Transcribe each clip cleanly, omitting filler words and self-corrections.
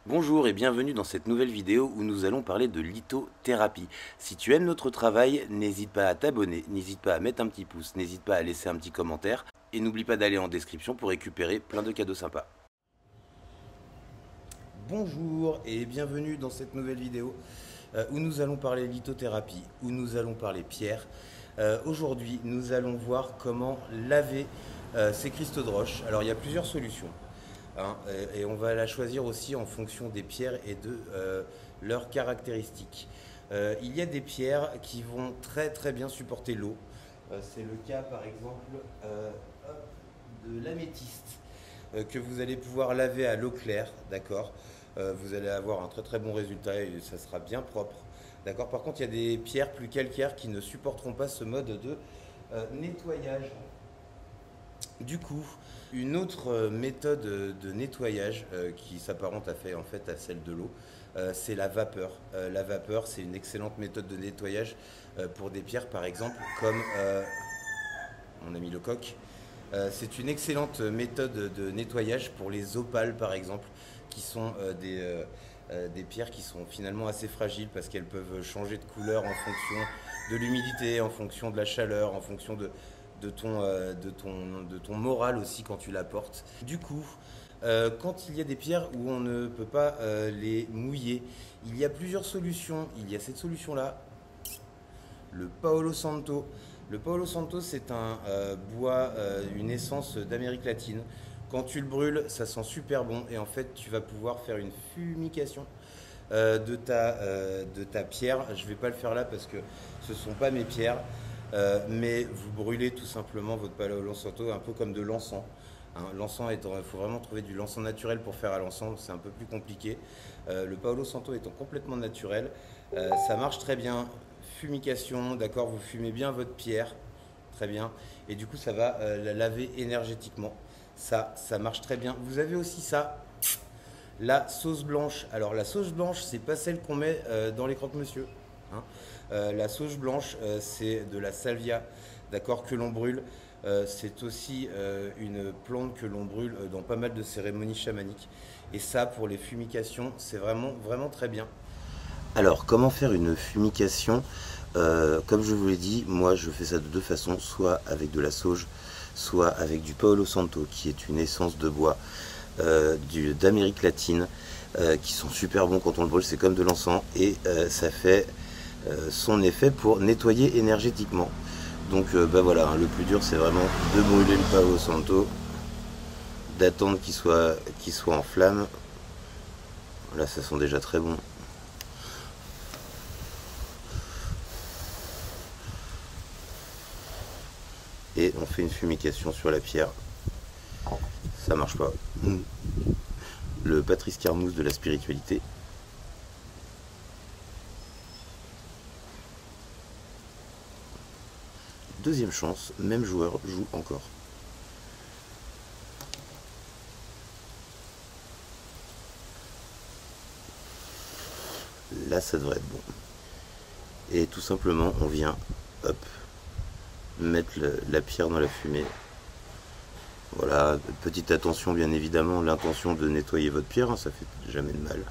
Bonjour et bienvenue dans cette nouvelle vidéo où nous allons parler de lithothérapie. Si tu aimes notre travail, n'hésite pas à t'abonner, n'hésite pas à mettre un petit pouce, n'hésite pas à laisser un petit commentaire et n'oublie pas d'aller en description pour récupérer plein de cadeaux sympas. Bonjour et bienvenue dans cette nouvelle vidéo où nous allons parler lithothérapie, où nous allons parler pierre. Aujourd'hui, nous allons voir comment laver ces cristaux de roche. Alors, il y a plusieurs solutions. Et on va la choisir aussi en fonction des pierres et de leurs caractéristiques. Il y a des pierres qui vont très très bien supporter l'eau. C'est le cas par exemple de l'améthyste que vous allez pouvoir laver à l'eau claire, d'accord. Vous allez avoir un très très bon résultat et ça sera bien propre. D'accord. Par contre, il y a des pierres plus calcaires qui ne supporteront pas ce mode de nettoyage. Du coup, une autre méthode de nettoyage qui s'apparente en fait à celle de l'eau, c'est la vapeur. La vapeur, c'est une excellente méthode de nettoyage pour des pierres, par exemple, comme mon ami Lecoq. C'est une excellente méthode de nettoyage pour les opales, par exemple, qui sont des pierres qui sont finalement assez fragiles parce qu'elles peuvent changer de couleur en fonction de l'humidité, en fonction de la chaleur, en fonction de ton moral aussi quand tu la portes. Du coup, quand il y a des pierres où on ne peut pas les mouiller, il y a plusieurs solutions. Il y a cette solution-là, le Paolo Santo. Le Paolo Santo, c'est un bois, une essence d'Amérique latine. Quand tu le brûles, ça sent super bon et en fait, tu vas pouvoir faire une fumication de ta pierre. Je ne vais pas le faire là parce que ce ne sont pas mes pierres. Mais vous brûlez tout simplement votre Paolo Santo un peu comme de l'encens. L'encens étant, il faut vraiment trouver du l'encens naturel pour faire à l'encens, c'est un peu plus compliqué. Le Paolo Santo étant complètement naturel, ça marche très bien. Fumication, d'accord, vous fumez bien votre pierre, très bien, et du coup ça va la laver énergétiquement. Ça marche très bien. Vous avez aussi ça, la sauce blanche. Alors la sauce blanche, c'est pas celle qu'on met dans les croque-monsieur. Hein. La sauge blanche, c'est de la salvia, d'accord, que l'on brûle. C'est aussi une plante que l'on brûle dans pas mal de cérémonies chamaniques. Et ça, pour les fumigations, c'est vraiment, vraiment très bien. Alors, comment faire une fumication? Comme je vous l'ai dit, moi je fais ça de deux façons, soit avec de la sauge, soit avec du Paolo Santo, qui est une essence de bois d'Amérique latine, qui sont super bons quand on le brûle, c'est comme de l'encens, et ça fait son effet pour nettoyer énergétiquement. Donc bah voilà, le plus dur c'est vraiment de brûler le Palo Santo, d'attendre qu'il soit en flamme. Là ça sent déjà très bon. Et on fait une fumication sur la pierre. Ça marche pas. Le Patrice Carmouze de la spiritualité. Deuxième chance, même joueur joue encore. Là, ça devrait être bon. Et tout simplement, on vient, hop, mettre la pierre dans la fumée. Voilà, petite attention, bien évidemment, l'intention de nettoyer votre pierre, hein, ça fait jamais de mal.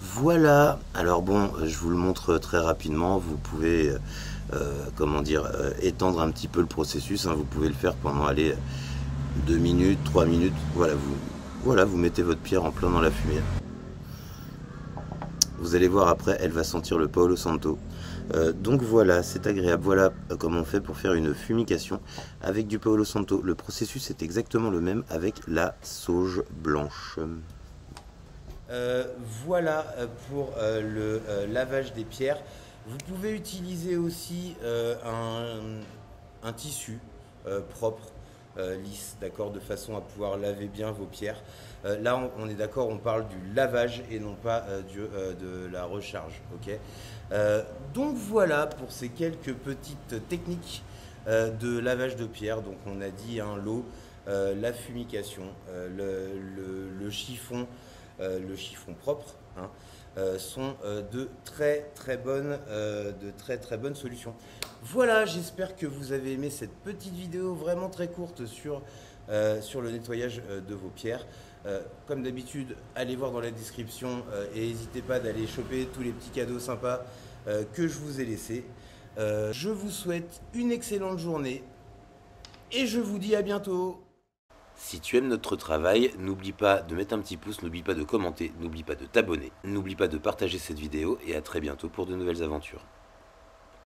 Voilà, alors bon, je vous le montre très rapidement, vous pouvez, comment dire, étendre un petit peu le processus, hein, vous pouvez le faire pendant, allez, 2 minutes, 3 minutes, voilà, vous mettez votre pierre en plein dans la fumée. Vous allez voir après, elle va sentir le Paolo Santo. Donc voilà, c'est agréable. Voilà comment on fait pour faire une fumication avec du Paolo Santo. Le processus est exactement le même avec la sauge blanche. Voilà pour le lavage des pierres. Vous pouvez utiliser aussi un tissu propre, lisse, d'accord, de façon à pouvoir laver bien vos pierres. Là, on est d'accord, on parle du lavage et non pas de la recharge. Ok. Donc voilà pour ces quelques petites techniques de lavage de pierre. Donc on a dit hein, l'eau, la fumication, le chiffon, le chiffon propre, hein, sont de très bonnes solutions. Voilà, j'espère que vous avez aimé cette petite vidéo vraiment très courte sur le nettoyage de vos pierres. Comme d'habitude, allez voir dans la description et n'hésitez pas d'aller choper tous les petits cadeaux sympas que je vous ai laissés. Je vous souhaite une excellente journée et je vous dis à bientôt. Si tu aimes notre travail, n'oublie pas de mettre un petit pouce, n'oublie pas de commenter, n'oublie pas de t'abonner, n'oublie pas de partager cette vidéo et à très bientôt pour de nouvelles aventures.